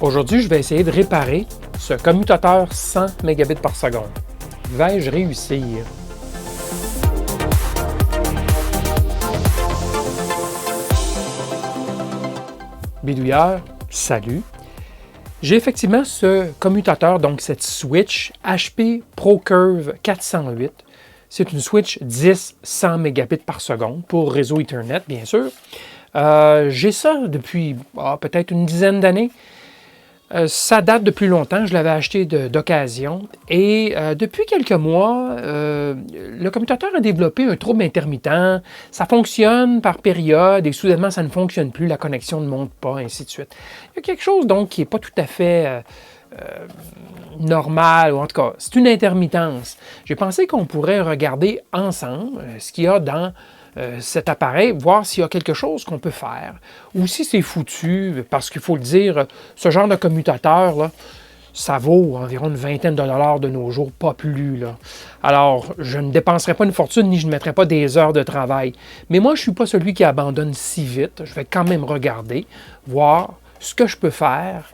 Aujourd'hui, je vais essayer de réparer ce commutateur 100 mégabits par seconde. Vais-je réussir? Bidouilleur, salut! J'ai effectivement ce commutateur, donc cette switch HP ProCurve 408. C'est une switch 10-100 mégabits par seconde pour réseau Ethernet, bien sûr. J'ai ça depuis peut-être une dizaine d'années. Ça date de plus longtemps, je l'avais acheté d'occasion. Et depuis quelques mois, le commutateur a développé un trouble intermittent. Ça fonctionne par période et soudainement, ça ne fonctionne plus, la connexion ne monte pas, ainsi de suite. Il y a quelque chose donc qui n'est pas tout à fait normal, ou en tout cas, c'est une intermittence. J'ai pensé qu'on pourrait regarder ensemble ce qu'il y a dans cet appareil, voir s'il y a quelque chose qu'on peut faire, ou si c'est foutu, parce qu'il faut le dire, ce genre de commutateur, là, ça vaut environ une vingtaine de dollars de nos jours, pas plus. Là. Alors, je ne dépenserai pas une fortune, ni je ne mettrai pas des heures de travail. Mais moi, je ne suis pas celui qui abandonne si vite. Je vais quand même regarder, voir ce que je peux faire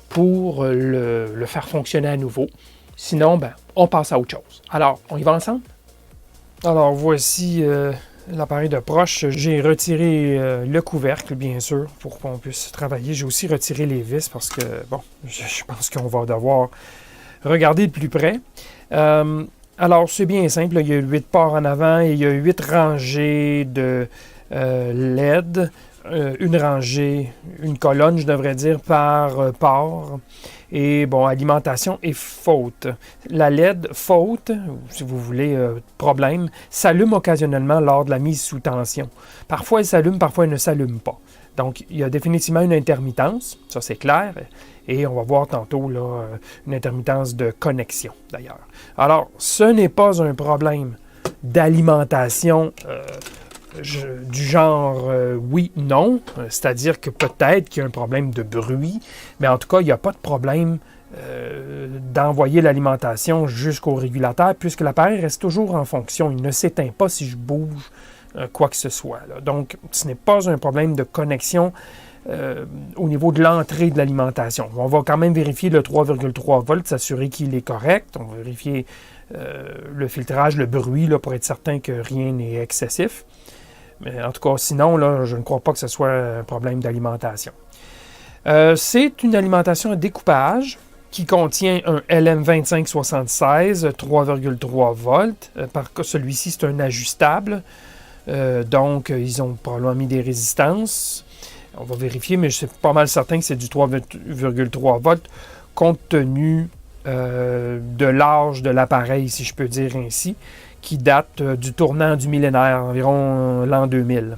pour le faire fonctionner à nouveau. Sinon, on passe à autre chose. Alors, on y va ensemble? Alors, voici l'appareil de proche. J'ai retiré le couvercle, bien sûr, pour qu'on puisse travailler. J'ai aussi retiré les vis parce que, bon, je pense qu'on va devoir regarder de plus près. Alors, c'est bien simple. Il y a 8 ports en avant et il y a 8 rangées de LED. Une colonne, je devrais dire, par port. Et bon, alimentation et faute. La LED faute, si vous voulez, problème, s'allume occasionnellement lors de la mise sous tension. Parfois, elle s'allume, parfois, elle ne s'allume pas. Donc, il y a définitivement une intermittence, ça c'est clair, et on va voir tantôt là, une intermittence de connexion, d'ailleurs. Alors, ce n'est pas un problème d'alimentation du genre oui, non, c'est-à-dire que peut-être qu'il y a un problème de bruit, mais en tout cas, il n'y a pas de problème d'envoyer l'alimentation jusqu'au régulateur, puisque l'appareil reste toujours en fonction. Il ne s'éteint pas si je bouge quoi que ce soit. Là. Donc, ce n'est pas un problème de connexion au niveau de l'entrée de l'alimentation. On va quand même vérifier le 3,3 volts, s'assurer qu'il est correct. On va vérifier le filtrage, le bruit, là, pour être certain que rien n'est excessif. Mais en tout cas, sinon, là, je ne crois pas que ce soit un problème d'alimentation. C'est une alimentation à découpage qui contient un LM2576 3,3 volts. Celui-ci, c'est un ajustable. Donc, ils ont probablement mis des résistances. On va vérifier, mais je suis pas mal certain que c'est du 3,3 volts compte tenu de l'âge de l'appareil, si je peux dire ainsi, qui date du tournant du millénaire, environ l'an 2000.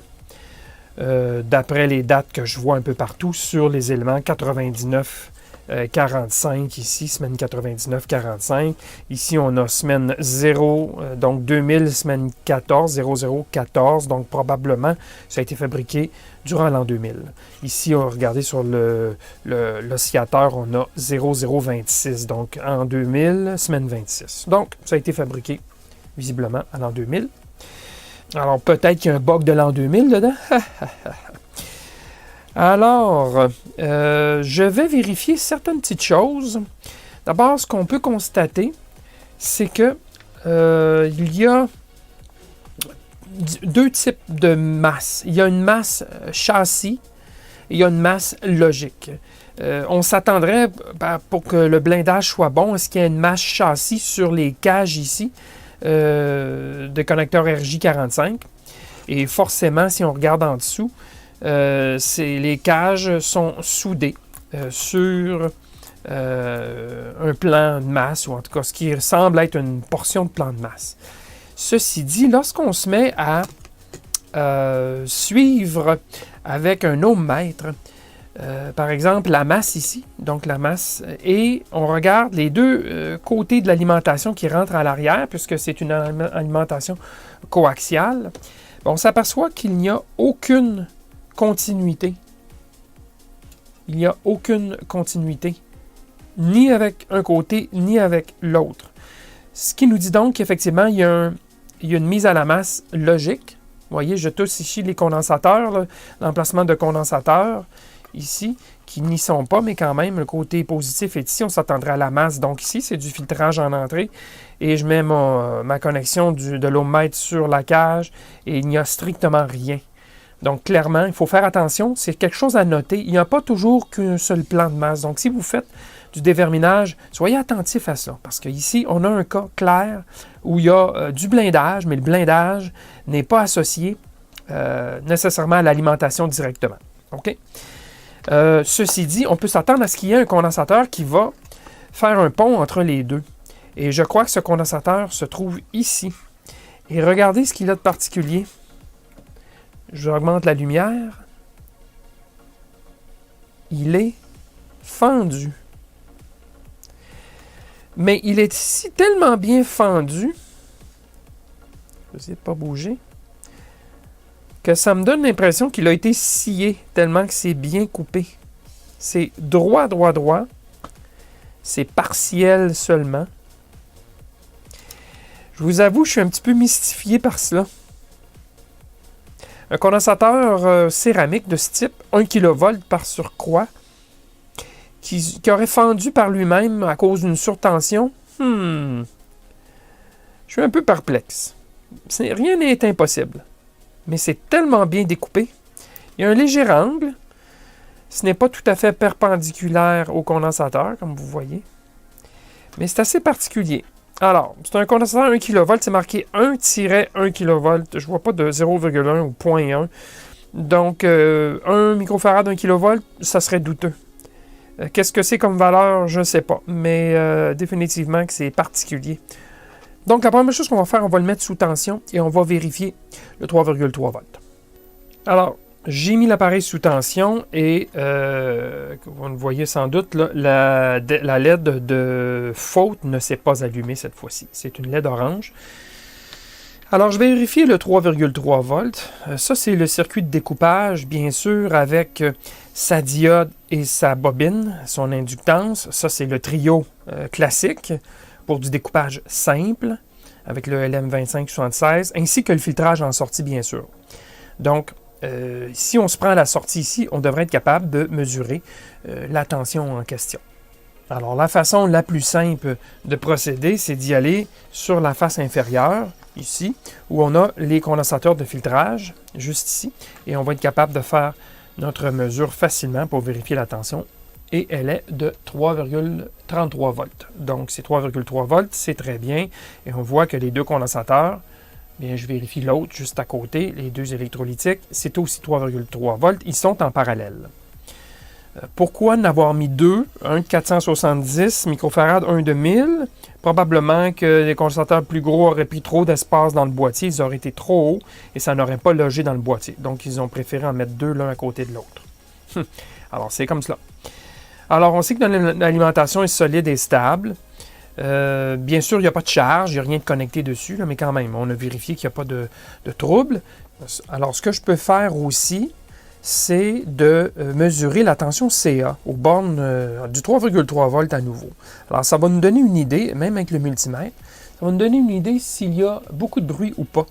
D'après les dates que je vois un peu partout sur les éléments 99-45 ici, semaine 99-45. Ici, on a semaine 0, donc 2000, semaine 14, 0014, donc probablement ça a été fabriqué durant l'an 2000. Ici, regardez sur l'oscillateur, on a 0026, donc en 2000, semaine 26. Donc, ça a été fabriqué visiblement à l'an 2000. Alors, peut-être qu'il y a un bug de l'an 2000 dedans. Alors, je vais vérifier certaines petites choses. D'abord, ce qu'on peut constater, c'est que il y a deux types de masse. Il y a une masse châssis et il y a une masse logique. On s'attendrait, pour que le blindage soit bon, à ce qu'il y ait une masse châssis sur les cages ici, de connecteur RJ45. Et forcément, si on regarde en dessous, les cages sont soudées sur un plan de masse, ou en tout cas ce qui semble être une portion de plan de masse. Ceci dit, lorsqu'on se met à suivre avec un ohmmètre, par exemple, la masse ici, donc la masse, et on regarde les deux côtés de l'alimentation qui rentrent à l'arrière, puisque c'est une alimentation coaxiale, on s'aperçoit qu'il n'y a aucune continuité. Il n'y a aucune continuité, ni avec un côté, ni avec l'autre. Ce qui nous dit donc qu'effectivement, il y a une mise à la masse logique. Vous voyez, je touche ici les condensateurs, l'emplacement de condensateurs, ici, qui n'y sont pas, mais quand même, le côté positif est ici. On s'attendrait à la masse. Donc ici, c'est du filtrage en entrée. Et je mets ma connexion de l'ohmètre sur la cage et il n'y a strictement rien. Donc clairement, il faut faire attention. C'est quelque chose à noter. Il n'y a pas toujours qu'un seul plan de masse. Donc si vous faites du déverminage, soyez attentif à ça. Parce qu'ici, on a un cas clair où il y a du blindage, mais le blindage n'est pas associé nécessairement à l'alimentation directement. OK? Ceci dit, on peut s'attendre à ce qu'il y ait un condensateur qui va faire un pont entre les deux. Et je crois que ce condensateur se trouve ici. Et regardez ce qu'il a de particulier. J'augmente la lumière. Il est fendu. Mais il est ici tellement bien fendu, je vais essayer de ne pas bouger, que ça me donne l'impression qu'il a été scié tellement que c'est bien coupé. C'est droit, droit, droit. C'est partiel seulement. Je vous avoue, je suis un petit peu mystifié par cela. Un condensateur céramique de ce type, 1 kV par surcroît, qui aurait fendu par lui-même à cause d'une surtension, je suis un peu perplexe. Rien n'est impossible. Mais c'est tellement bien découpé. Il y a un léger angle. Ce n'est pas tout à fait perpendiculaire au condensateur, comme vous voyez. Mais c'est assez particulier. Alors, c'est un condensateur 1 kV, c'est marqué 1-1 kV. Je ne vois pas de 0,1 ou 0,1. Donc, 1 microfarad 1 kV, ça serait douteux. Qu'est-ce que c'est comme valeur? Je ne sais pas. Mais définitivement que c'est particulier. Donc, la première chose qu'on va faire, on va le mettre sous tension et on va vérifier le 3,3 volts. Alors, j'ai mis l'appareil sous tension et, vous le voyez sans doute, là, la LED de faute ne s'est pas allumée cette fois-ci. C'est une LED orange. Alors, je vais vérifier le 3,3 volts. Ça, c'est le circuit de découpage, bien sûr, avec sa diode et sa bobine, son inductance. Ça, c'est le trio classique pour du découpage simple, avec le LM2576, ainsi que le filtrage en sortie, bien sûr. Donc, si on se prend à la sortie ici, on devrait être capable de mesurer la tension en question. Alors, la façon la plus simple de procéder, c'est d'y aller sur la face inférieure, ici, où on a les condensateurs de filtrage, juste ici, et on va être capable de faire notre mesure facilement pour vérifier la tension, et elle est de 3,33 volts. Donc, c'est 3,3 volts, c'est très bien, et on voit que les deux condensateurs, bien, je vérifie l'autre juste à côté, les deux électrolytiques, c'est aussi 3,3 volts, ils sont en parallèle. Pourquoi n'avoir mis deux, un de 470 microfarad, un de 1000? Probablement que les condensateurs plus gros auraient pris trop d'espace dans le boîtier, ils auraient été trop hauts et ça n'aurait pas logé dans le boîtier. Donc, ils ont préféré en mettre deux l'un à côté de l'autre. Alors, c'est comme cela. Alors, on sait que l'alimentation est solide et stable. Bien sûr, il n'y a pas de charge, il n'y a rien de connecté dessus, là, mais quand même, on a vérifié qu'il n'y a pas de trouble. Alors, ce que je peux faire aussi, c'est de mesurer la tension CA aux bornes du 3,3 volts à nouveau. Alors, ça va nous donner une idée, même avec le multimètre, ça va nous donner une idée s'il y a beaucoup de bruit ou pas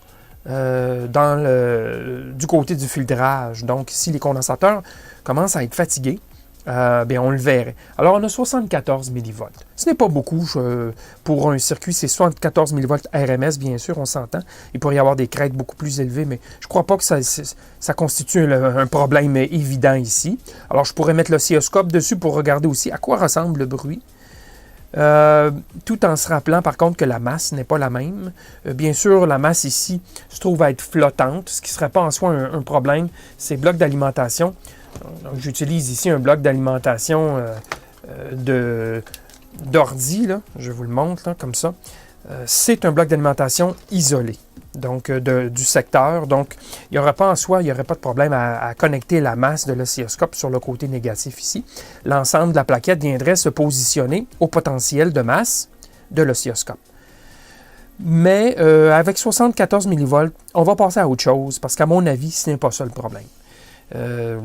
du côté du filtrage. Donc, si les condensateurs commencent à être fatigués, bien, on le verrait. Alors, on a 74 millivolts. Ce n'est pas beaucoup pour un circuit, c'est 74 millivolts RMS, bien sûr, on s'entend. Il pourrait y avoir des crêtes beaucoup plus élevées, mais je ne crois pas que ça constitue un problème évident ici. Alors, je pourrais mettre l'oscilloscope dessus pour regarder aussi à quoi ressemble le bruit. Tout en se rappelant, par contre, que la masse n'est pas la même. Bien sûr, la masse ici se trouve à être flottante, ce qui ne serait pas en soi un problème. Ces blocs d'alimentation. Donc, j'utilise ici un bloc d'alimentation d'ordi, là. Je vous le montre là, comme ça. C'est un bloc d'alimentation isolé donc, du secteur. Donc, il n'y aura pas en soi, il n'y aurait pas de problème à connecter la masse de l'oscilloscope sur le côté négatif ici. L'ensemble de la plaquette viendrait se positionner au potentiel de masse de l'oscilloscope. Mais avec 74 millivolts, on va passer à autre chose parce qu'à mon avis, ce n'est pas ça le problème.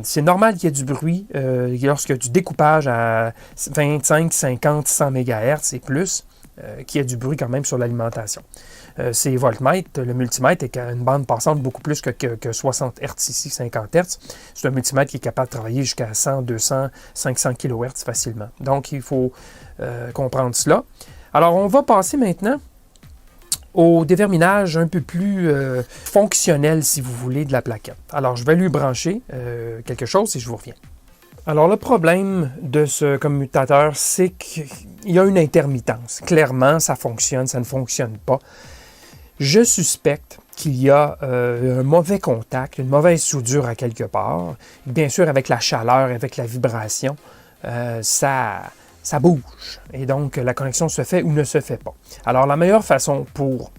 C'est normal qu'il y ait du bruit lorsque il y a du découpage à 25, 50, 100 MHz et plus, qu'il y ait du bruit quand même sur l'alimentation. c'est voltmètre. Le multimètre est à une bande passante beaucoup plus que 60 Hz ici, 50 Hz. C'est un multimètre qui est capable de travailler jusqu'à 100, 200, 500 kHz facilement. Donc, il faut comprendre cela. Alors, on va passer maintenant au déverminage un peu plus fonctionnel, si vous voulez, de la plaquette. Alors, je vais lui brancher quelque chose et je vous reviens. Alors, le problème de ce commutateur, c'est qu'il y a une intermittence. Clairement, ça fonctionne, ça ne fonctionne pas. Je suspecte qu'il y a un mauvais contact, une mauvaise soudure à quelque part. Bien sûr, avec la chaleur, avec la vibration, ça bouge. Et donc, la connexion se fait ou ne se fait pas. Alors, la meilleure façon pour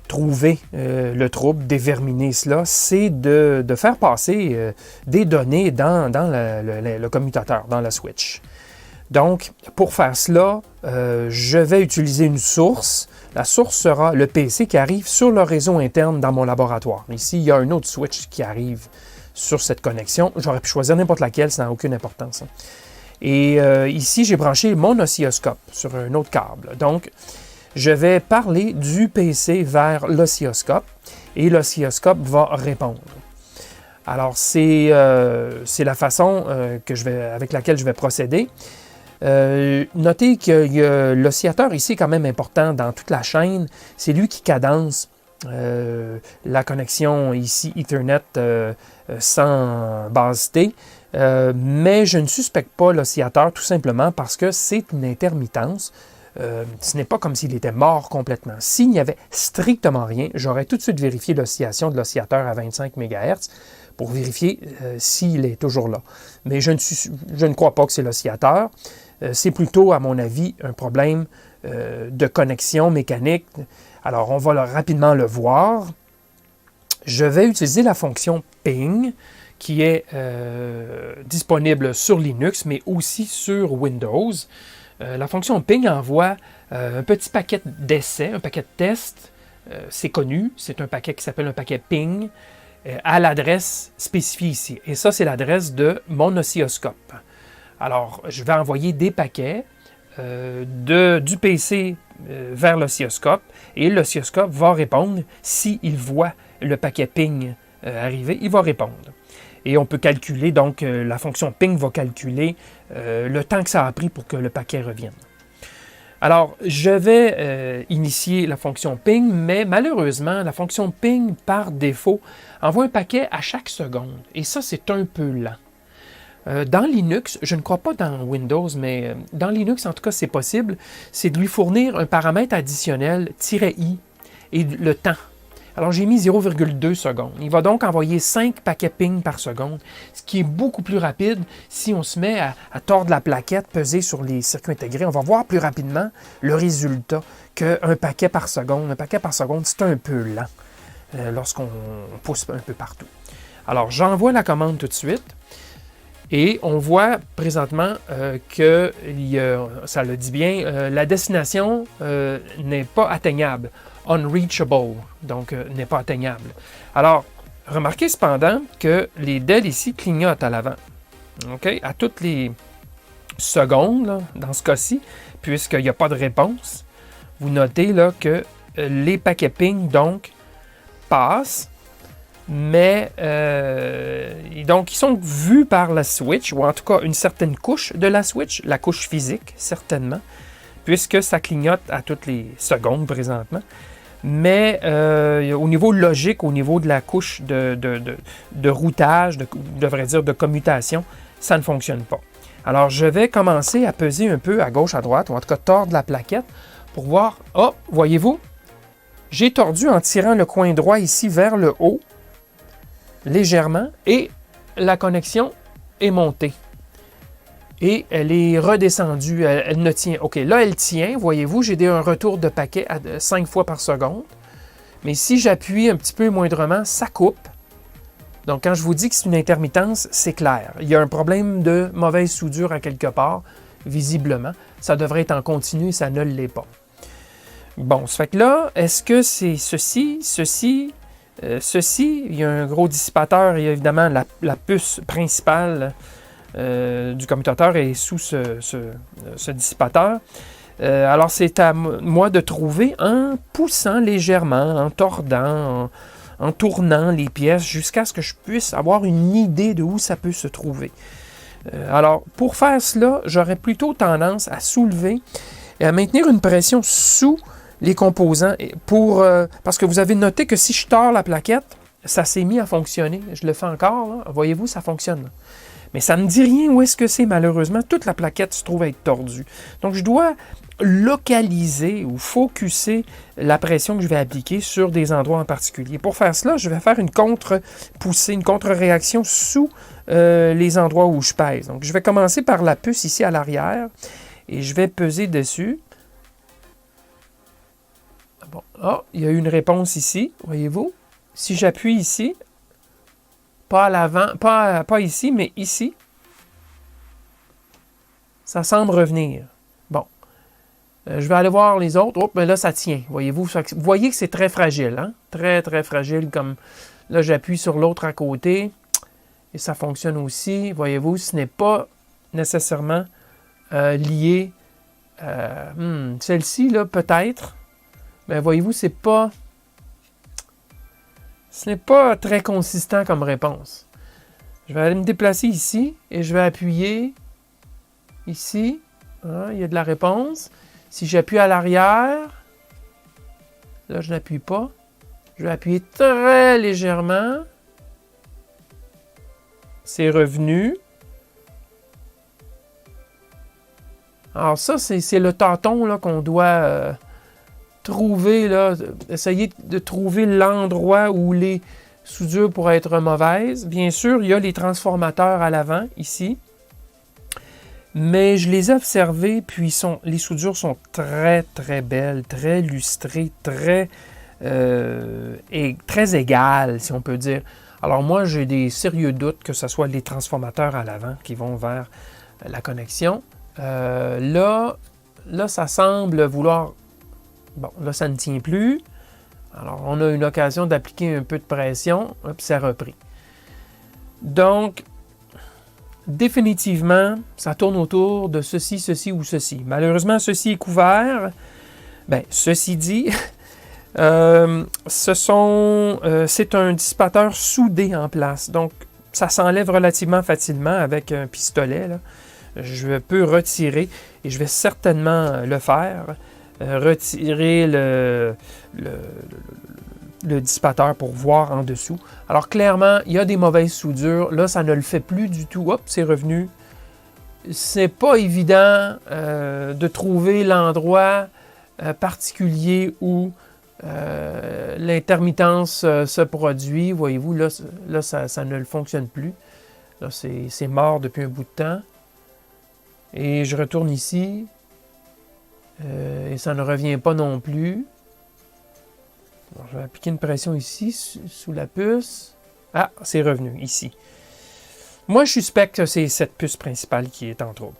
trouver le trouble, déverminer cela, c'est de faire passer des données dans le commutateur, dans la switch. Donc, pour faire cela, je vais utiliser une source. La source sera le PC qui arrive sur le réseau interne dans mon laboratoire. Ici, il y a un autre switch qui arrive sur cette connexion. J'aurais pu choisir n'importe laquelle, ça n'a aucune importance. Et ici, j'ai branché mon oscilloscope sur un autre câble. Donc, je vais parler du PC vers l'oscilloscope et l'oscilloscope va répondre. Alors, c'est la façon avec laquelle je vais procéder. Notez que l'oscillateur ici est quand même important dans toute la chaîne. C'est lui qui cadence la connexion ici Ethernet sans base T. Mais je ne suspecte pas l'oscillateur tout simplement parce que c'est une intermittence. Ce n'est pas comme s'il était mort complètement. S'il n'y avait strictement rien, j'aurais tout de suite vérifié l'oscillation de l'oscillateur à 25 MHz pour vérifier s'il est toujours là. Mais je ne crois pas que c'est l'oscillateur. C'est plutôt, à mon avis, un problème de connexion mécanique. Alors, on va rapidement le voir. Je vais utiliser la fonction ping qui est disponible sur Linux, mais aussi sur Windows. La fonction ping envoie un petit paquet d'essais, un paquet de tests. C'est connu, c'est un paquet qui s'appelle un paquet ping à l'adresse spécifiée ici. Et ça, c'est l'adresse de mon oscilloscope. Alors, je vais envoyer des paquets du PC vers l'oscilloscope et l'oscilloscope va répondre s'il voit le paquet ping arriver, il va répondre. Et on peut calculer, donc la fonction ping va calculer le temps que ça a pris pour que le paquet revienne. Alors, je vais initier la fonction ping, mais malheureusement, la fonction ping, par défaut, envoie un paquet à chaque seconde. Et ça, c'est un peu lent. Dans Linux, je ne crois pas dans Windows, mais dans Linux, en tout cas, c'est possible, c'est de lui fournir un paramètre additionnel, "-i", et le temps. Alors, j'ai mis 0,2 secondes. Il va donc envoyer 5 paquets ping par seconde, ce qui est beaucoup plus rapide si on se met à tordre la plaquette, peser sur les circuits intégrés. On va voir plus rapidement le résultat qu'un paquet par seconde. Un paquet par seconde, c'est un peu lent lorsqu'on pousse un peu partout. Alors, j'envoie la commande tout de suite. Et on voit présentement que, ça le dit bien, la destination n'est pas atteignable. Unreachable, donc n'est pas atteignable. Alors, remarquez cependant que les DEL ici clignotent à l'avant. Okay? À toutes les secondes, là, dans ce cas-ci, puisqu'il n'y a pas de réponse, vous notez là, que les paquets ping, donc, passent. Mais donc, ils sont vus par la switch, ou en tout cas une certaine couche de la switch, la couche physique, certainement, puisque ça clignote à toutes les secondes présentement. Mais au niveau logique, au niveau de la couche de routage, devrais dire de commutation, ça ne fonctionne pas. Alors, je vais commencer à peser un peu à gauche, à droite, ou en tout cas tordre la plaquette pour voir, voyez-vous, j'ai tordu en tirant le coin droit ici vers le haut, légèrement, et la connexion est montée. Et elle est redescendue, elle ne tient. OK, là, elle tient, voyez-vous, j'ai un retour de paquet à 5 fois par seconde. Mais si j'appuie un petit peu moindrement, ça coupe. Donc, quand je vous dis que c'est une intermittence, c'est clair. Il y a un problème de mauvaise soudure à quelque part, visiblement. Ça devrait être en continu, ça ne l'est pas. Bon, ça fait que là, est-ce que c'est ceci, il y a un gros dissipateur et évidemment la puce principale du commutateur est sous ce dissipateur. Alors, c'est à moi de trouver en poussant légèrement, en tordant, en tournant les pièces jusqu'à ce que je puisse avoir une idée de où ça peut se trouver. Alors, pour faire cela, j'aurais plutôt tendance à soulever et à maintenir une pression sous les composants parce que vous avez noté que si je tords la plaquette, ça s'est mis à fonctionner. Je le fais encore, là. Voyez-vous, ça fonctionne. Là. Mais ça ne me dit rien où est-ce que c'est, malheureusement. Toute la plaquette se trouve à être tordue. Donc, je dois localiser ou focusser la pression que je vais appliquer sur des endroits en particulier. Pour faire cela, je vais faire une contre-poussée, une contre-réaction sous les endroits où je pèse. Donc, je vais commencer par la puce ici à l'arrière et je vais peser dessus. Bon. Ah, il y a eu une réponse ici, voyez-vous. Si j'appuie ici, pas à l'avant, pas ici, mais ici, ça semble revenir. Bon. Je vais aller voir les autres. Oh, ben là, ça tient. Voyez-vous, vous voyez que c'est très fragile. Hein? Très, très fragile. Comme là, j'appuie sur l'autre à côté et ça fonctionne aussi. Voyez-vous, ce n'est pas nécessairement lié. Celle-ci, là, peut-être. Mais voyez-vous, ce n'est pas très consistant comme réponse. Je vais aller me déplacer ici et je vais appuyer ici. Ah, il y a de la réponse. Si j'appuie à l'arrière, là, je n'appuie pas. Je vais appuyer très légèrement. C'est revenu. Alors ça, c'est le tâton là, qu'on doit trouver, là, essayer de trouver l'endroit où les soudures pourraient être mauvaises. Bien sûr, il y a les transformateurs à l'avant, ici. Mais je les ai observés, puis les soudures sont très, très belles, très lustrées, très égales, si on peut dire. Alors moi, j'ai des sérieux doutes que ce soit les transformateurs à l'avant qui vont vers la connexion. Là, ça semble vouloir... Bon, là, ça ne tient plus. Alors, on a une occasion d'appliquer un peu de pression. Hop, ça a repris. Donc, définitivement, ça tourne autour de ceci, ceci ou ceci. Malheureusement, ceci est couvert. Bien, ceci dit, c'est un dissipateur soudé en place. Donc, ça s'enlève relativement facilement avec un pistolet. Là. Je peux retirer et je vais certainement le faire. Retirer le dissipateur pour voir en dessous. Alors clairement, il y a des mauvaises soudures. Là, ça ne le fait plus du tout. Hop, c'est revenu. C'est pas évident de trouver l'endroit particulier où l'intermittence se produit. Voyez-vous, là ça ne fonctionne plus. Là, c'est mort depuis un bout de temps. Et je retourne ici. Et ça ne revient pas non plus. Alors, je vais appliquer une pression ici, sous la puce. Ah, c'est revenu, ici. Moi, je suspecte que c'est cette puce principale qui est en trouble.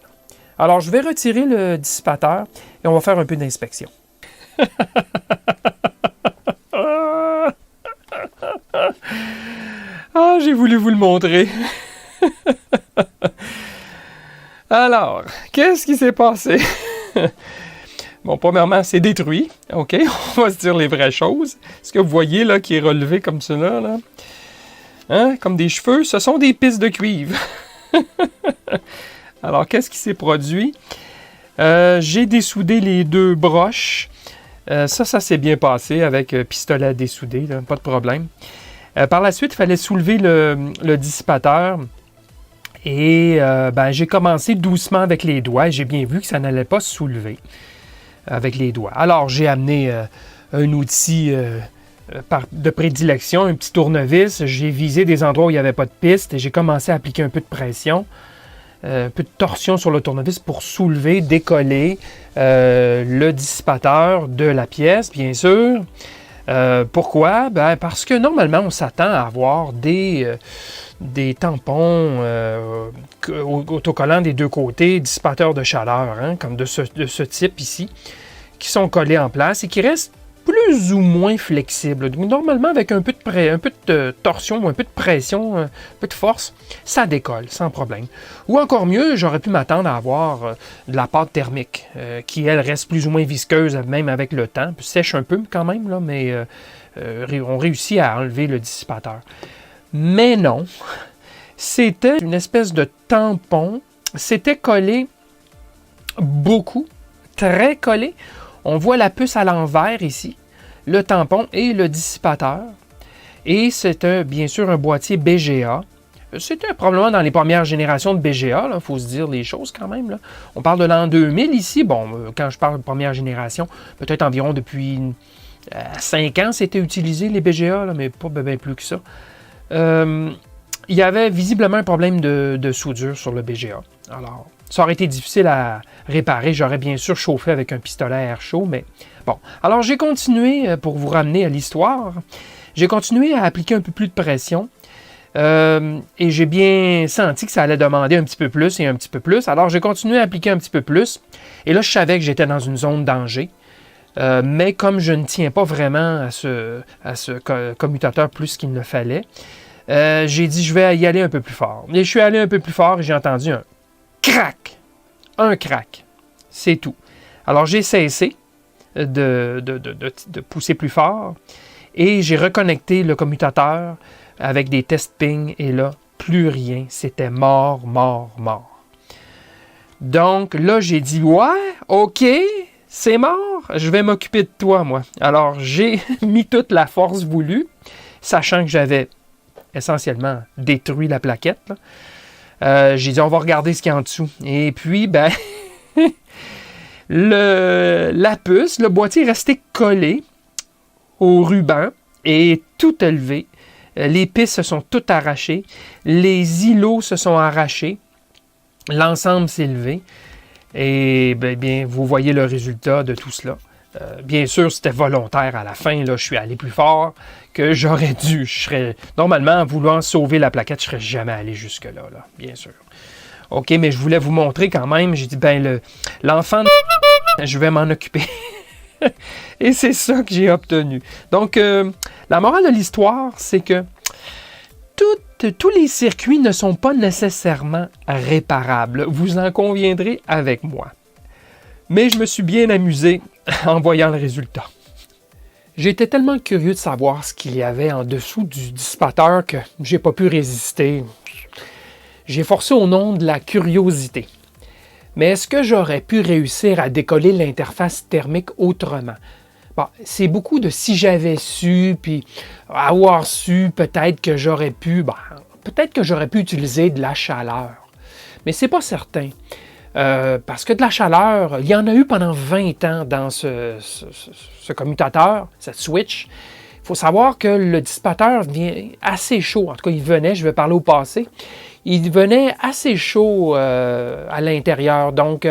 Alors, je vais retirer le dissipateur et on va faire un peu d'inspection. Ah, j'ai voulu vous le montrer. Alors, qu'est-ce qui s'est passé? Bon, premièrement, c'est détruit. OK, on va se dire les vraies choses. Ce que vous voyez là, qui est relevé comme cela, là, hein, comme des cheveux, ce sont des pistes de cuivre. Alors, qu'est-ce qui s'est produit? J'ai dessoudé les deux broches. Ça s'est bien passé avec pistolet à dessouder, là, pas de problème. Par la suite, il fallait soulever le dissipateur. Et j'ai commencé doucement avec les doigts. J'ai bien vu que ça n'allait pas se soulever avec les doigts. Alors, j'ai amené un outil de prédilection, un petit tournevis. J'ai visé des endroits où il n'y avait pas de piste et j'ai commencé à appliquer un peu de pression, un peu de torsion sur le tournevis pour soulever, décoller le dissipateur de la pièce, bien sûr. Pourquoi? Parce que normalement, on s'attend à avoir des tampons autocollants des deux côtés, dissipateurs de chaleur, hein, comme de ce type ici, qui sont collés en place et qui restent plus ou moins flexible. Donc, normalement, avec un peu de torsion ou un peu de pression, un peu de force, ça décolle sans problème. Ou encore mieux, j'aurais pu m'attendre à avoir de la pâte thermique, qui, elle, reste plus ou moins visqueuse, même avec le temps. Puis sèche un peu quand même, là, mais on réussit à enlever le dissipateur. Mais non, c'était une espèce de tampon. C'était collé beaucoup, très collé. On voit la puce à l'envers ici, le tampon et le dissipateur. Et c'était bien sûr un boîtier BGA. C'était probablement dans les premières générations de BGA, il faut se dire les choses quand même. Là. On parle de l'an 2000 ici. Bon, quand je parle de première génération, peut-être environ depuis 5 ans, c'était utilisé les BGA, là, mais pas bien plus que ça. Il y avait visiblement un problème de soudure sur le BGA. Alors, ça aurait été difficile à réparer. J'aurais bien sûr chauffé avec un pistolet à air chaud, mais bon. Alors, j'ai continué, pour vous ramener à l'histoire, j'ai continué à appliquer un peu plus de pression. Et j'ai bien senti que ça allait demander un petit peu plus et un petit peu plus. Alors, j'ai continué à appliquer un petit peu plus. Et là, je savais que j'étais dans une zone danger. Mais comme je ne tiens pas vraiment à ce commutateur plus qu'il ne fallait, j'ai dit, je vais y aller un peu plus fort. Et je suis allé un peu plus fort et j'ai entendu un crac. Un crac. C'est tout. Alors, j'ai cessé de pousser plus fort et j'ai reconnecté le commutateur avec des tests ping et là, plus rien. C'était mort. Donc, là, j'ai dit, ouais, OK, c'est mort, je vais m'occuper de toi, moi. Alors, j'ai mis toute la force voulue, sachant que j'avais essentiellement détruit la plaquette. J'ai dit, on va regarder ce qu'il y a en dessous. Et puis, ben, la puce, le boîtier restait collé au ruban et tout élevé. Les pistes se sont toutes arrachées. Les îlots se sont arrachés. L'ensemble s'est levé. Et bien, vous voyez le résultat de tout cela. Bien sûr, c'était volontaire à la fin. Là, je suis allé plus fort que j'aurais dû. Je serais, normalement, en voulant sauver la plaquette, je ne serais jamais allé jusque-là, là, bien sûr. OK, mais je voulais vous montrer quand même. J'ai dit, l'enfant, je vais m'en occuper. Et c'est ça que j'ai obtenu. Donc, la morale de l'histoire, c'est que tous les circuits ne sont pas nécessairement réparables. Vous en conviendrez avec moi. Mais je me suis bien amusé en voyant le résultat. J'étais tellement curieux de savoir ce qu'il y avait en dessous du dissipateur que j'ai pas pu résister. J'ai forcé au nom de la curiosité. Mais est-ce que j'aurais pu réussir à décoller l'interface thermique autrement? Bon, c'est beaucoup de si j'avais su, puis avoir su, peut-être que j'aurais pu utiliser de la chaleur. Mais c'est pas certain. Parce que de la chaleur, il y en a eu pendant 20 ans dans ce commutateur, cette switch. Il faut savoir que le dissipateur vient assez chaud. En tout cas, il venait, je vais parler au passé, il venait assez chaud à l'intérieur. Donc,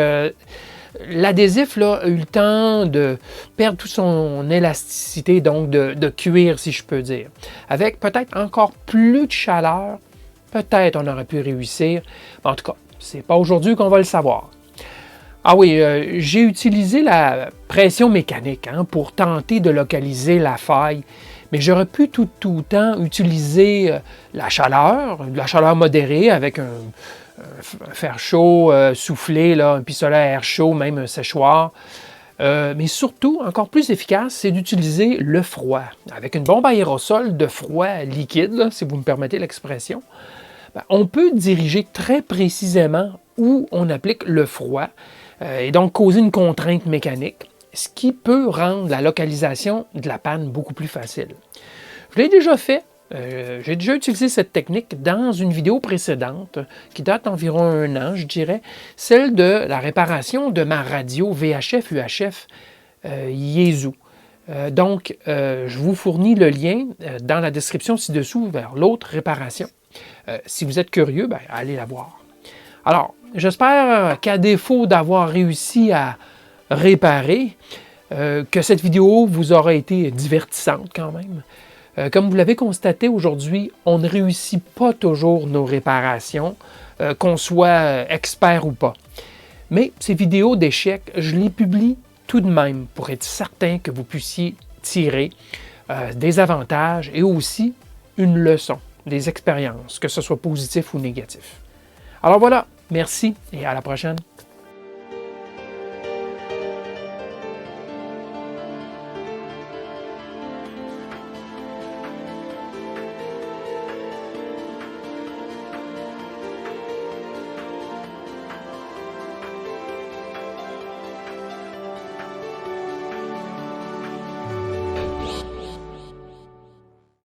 l'adhésif là, a eu le temps de perdre toute son élasticité, donc de cuire, si je peux dire. Avec peut-être encore plus de chaleur, peut-être on aurait pu réussir. En tout cas, c'est pas aujourd'hui qu'on va le savoir. Ah oui, j'ai utilisé la pression mécanique pour tenter de localiser la faille, mais j'aurais pu tout le temps utiliser la chaleur modérée avec un fer chaud, soufflé, là, un pistolet à air chaud, même un séchoir. Mais surtout, encore plus efficace, c'est d'utiliser le froid. Avec une bombe à aérosol de froid liquide, là, si vous me permettez l'expression, on peut diriger très précisément où on applique le froid et donc causer une contrainte mécanique, ce qui peut rendre la localisation de la panne beaucoup plus facile. Je l'ai déjà fait. J'ai déjà utilisé cette technique dans une vidéo précédente qui date d'environ 1 an, je dirais, celle de la réparation de ma radio VHF-UHF Yaesu. Donc, je vous fournis le lien dans la description ci-dessous vers l'autre réparation. Si vous êtes curieux, allez la voir. Alors, j'espère qu'à défaut d'avoir réussi à réparer, que cette vidéo vous aura été divertissante quand même. Comme vous l'avez constaté aujourd'hui, on ne réussit pas toujours nos réparations, qu'on soit expert ou pas. Mais ces vidéos d'échecs, je les publie tout de même pour être certain que vous puissiez tirer des avantages et aussi une leçon, des expériences, que ce soit positif ou négatif. Alors voilà, merci et à la prochaine.